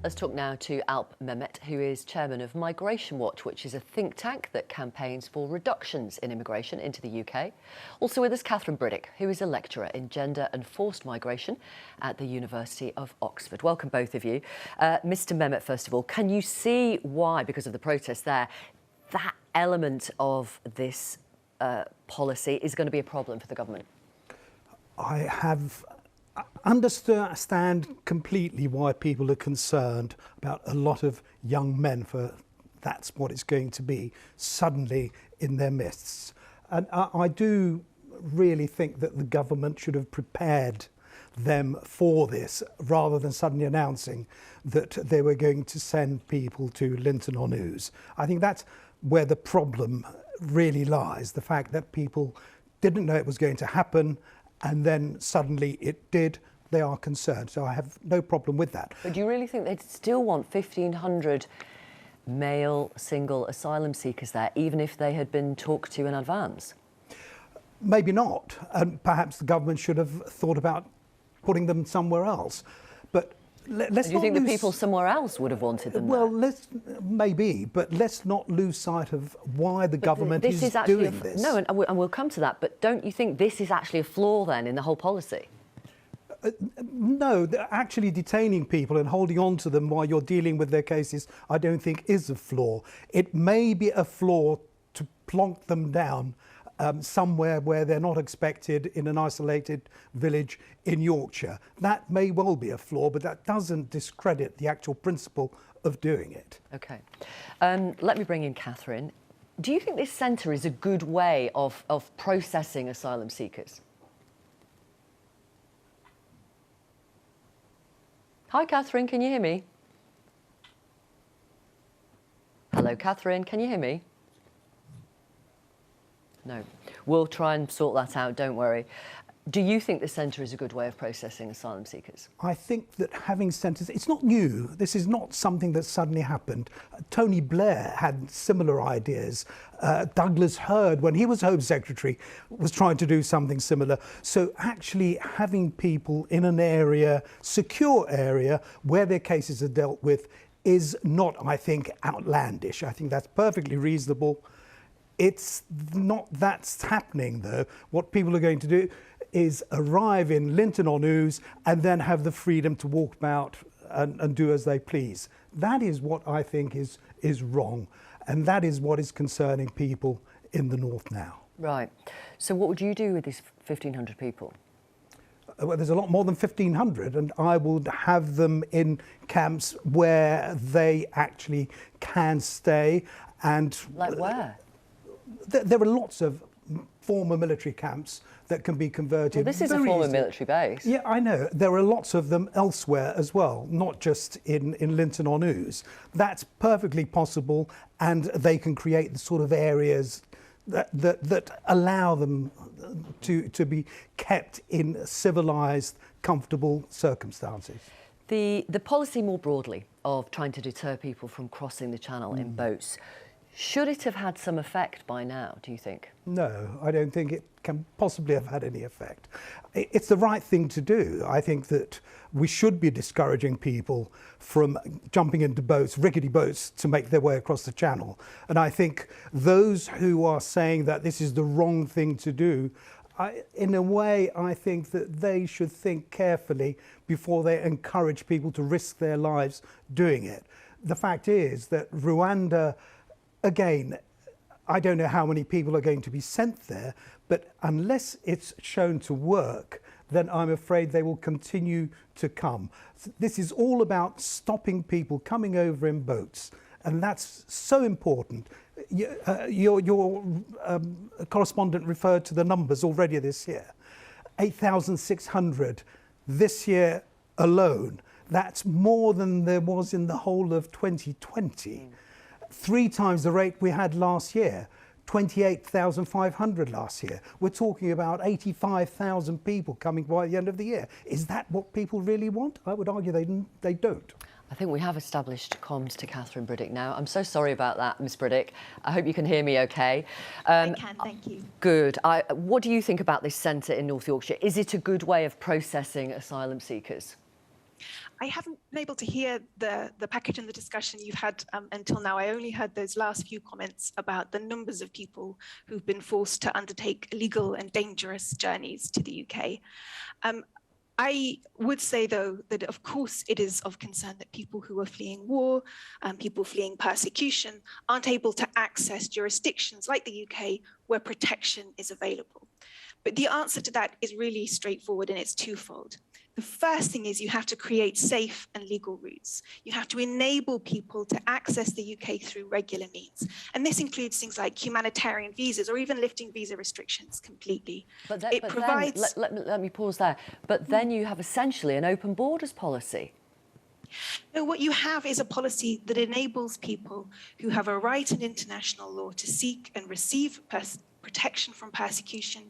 Let's talk now to Alp Mehmet, who is chairman of Migration Watch, which is a think tank that campaigns for reductions in immigration into the UK. Also with us, Catherine Briddick, who is a lecturer in gender and forced migration at the University of Oxford. Welcome, both of you. Mr. Mehmet, first of all, can you see why, because of the protest there, that element of this policy is going to be a problem for the government? I understand completely why people are concerned about a lot of young men, for that's what it's going to be, suddenly in their midst. And I do really think that the government should have prepared them for this, rather than suddenly announcing that they were going to send people to Linton-On-Ouse. I think that's where the problem really lies, the fact that people didn't know it was going to happen, and then suddenly it did. They are concerned, so I have no problem with that. But do you really think they'd still want 1,500 male single asylum seekers there, even if they had been talked to in advance? Maybe not, and perhaps the government should have thought about putting them somewhere else. But let's do you think the people somewhere else would have wanted them well, there? maybe, but let's not lose sight of why the government is doing this. No, and we'll come to that, but don't you think this is actually a flaw then in the whole policy? No, actually detaining people and holding on to them while you're dealing with their cases, I don't think is a flaw. It may be a flaw to plonk them down somewhere where they're not expected, in an isolated village in Yorkshire. That may well be a flaw, but that doesn't discredit the actual principle of doing it. OK. Let me bring in Catherine. Do you think this centre is a good way of processing asylum seekers? Hi, Catherine, can you hear me? Hello, Catherine, can you hear me? No. We'll try and sort that out, don't worry. Do you think the centre is a good way of processing asylum seekers? I think that having centres, it's not new. This is not something that suddenly happened. Tony Blair had similar ideas. Douglas Hurd, when he was Home Secretary, was trying to do something similar. So actually having people in an area, secure area, where their cases are dealt with is not, I think, outlandish. I think that's perfectly reasonable. It's not that's happening, though. What people are going to do is arrive in Linton-On-Ouse and then have the freedom to walk about and do as they please. That is what I think is wrong, and that is what is concerning people in the north now. Right. So what would you do with these 1,500 people? Well, there's a lot more than 1,500, and I would have them in camps where they actually can stay. And like where? There are lots of former military camps that can be converted. Well, this is a former military base. Yeah, I know. There are lots of them elsewhere as well, not just in Linton-On-Ouse. That's perfectly possible, and they can create the sort of areas that allow them to be kept in civilised, comfortable circumstances. The policy more broadly of trying to deter people from crossing the channel in boats, should it have had some effect by now, do you think? No, I don't think it can possibly have had any effect. It's the right thing to do. I think that we should be discouraging people from jumping into boats, rickety boats, to make their way across the channel. And I think those who are saying that this is the wrong thing to do, in a way, I think that they should think carefully before they encourage people to risk their lives doing it. The fact is that Rwanda, again, I don't know how many people are going to be sent there, but unless it's shown to work, then I'm afraid they will continue to come. This is all about stopping people coming over in boats, and that's so important. Your correspondent referred to the numbers already this year. 8,600 this year alone. That's more than there was in the whole of 2020. 3 times the rate we had last year, 28,500 last year. We're talking about 85,000 people coming by the end of the year. Is that what people really want? I would argue they don't. I think we have established comms to Catherine Briddick now. I'm so sorry about that, Ms Briddick. I hope you can hear me OK. I can, thank you. Good. What do you think about this centre in North Yorkshire? Is it a good way of processing asylum seekers? I haven't been able to hear the package and the discussion you've had until now. I only heard those last few comments about the numbers of people who've been forced to undertake illegal and dangerous journeys to the UK. I would say, though, that of course it is of concern that people who are fleeing war, people fleeing persecution, aren't able to access jurisdictions like the UK where protection is available. But the answer to that is really straightforward, and it's twofold. The first thing is you have to create safe and legal routes. You have to enable people to access the UK through regular means. And this includes things like humanitarian visas or even lifting visa restrictions completely. But let me pause there. But then you have essentially an open borders policy. No, what you have is a policy that enables people who have a right in international law to seek and receive protection from persecution,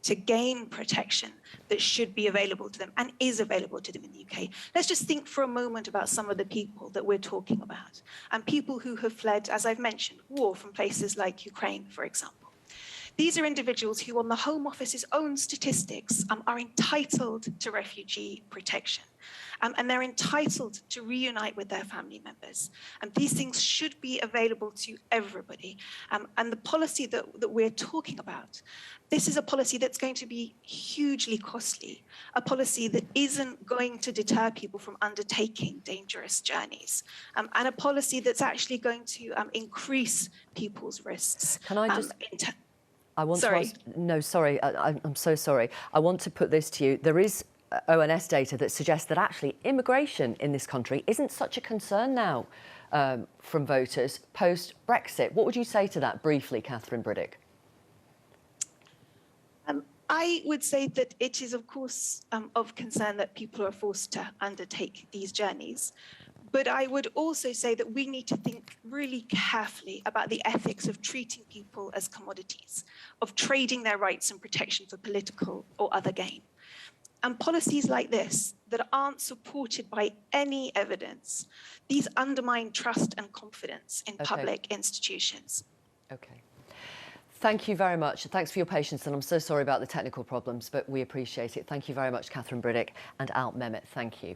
to gain protection that should be available to them and is available to them in the UK. Let's just think for a moment about some of the people that we're talking about, and people who have fled, as I've mentioned, war from places like Ukraine, for example. These are individuals who, on the Home Office's own statistics, are entitled to refugee protection. And they're entitled to reunite with their family members. And these things should be available to everybody. And the policy that we're talking about, this is a policy that's going to be hugely costly, a policy that isn't going to deter people from undertaking dangerous journeys, and a policy that's actually going to increase people's risks. Can I just... I want sorry. to ask, no, sorry, I'm so sorry. I want to put this to you. There is ONS data that suggests that actually immigration in this country isn't such a concern now from voters post-Brexit. What would you say to that briefly, Catherine Briddick? I would say that it is, of course, of concern that people are forced to undertake these journeys. But I would also say that we need to think really carefully about the ethics of treating people as commodities, of trading their rights and protection for political or other gain. And policies like this that aren't supported by any evidence, these undermine trust and confidence in public institutions. Okay. Thank you very much. Thanks for your patience, and I'm so sorry about the technical problems, but we appreciate it. Thank you very much, Catherine Briddick and Alp Mehmet. Thank you.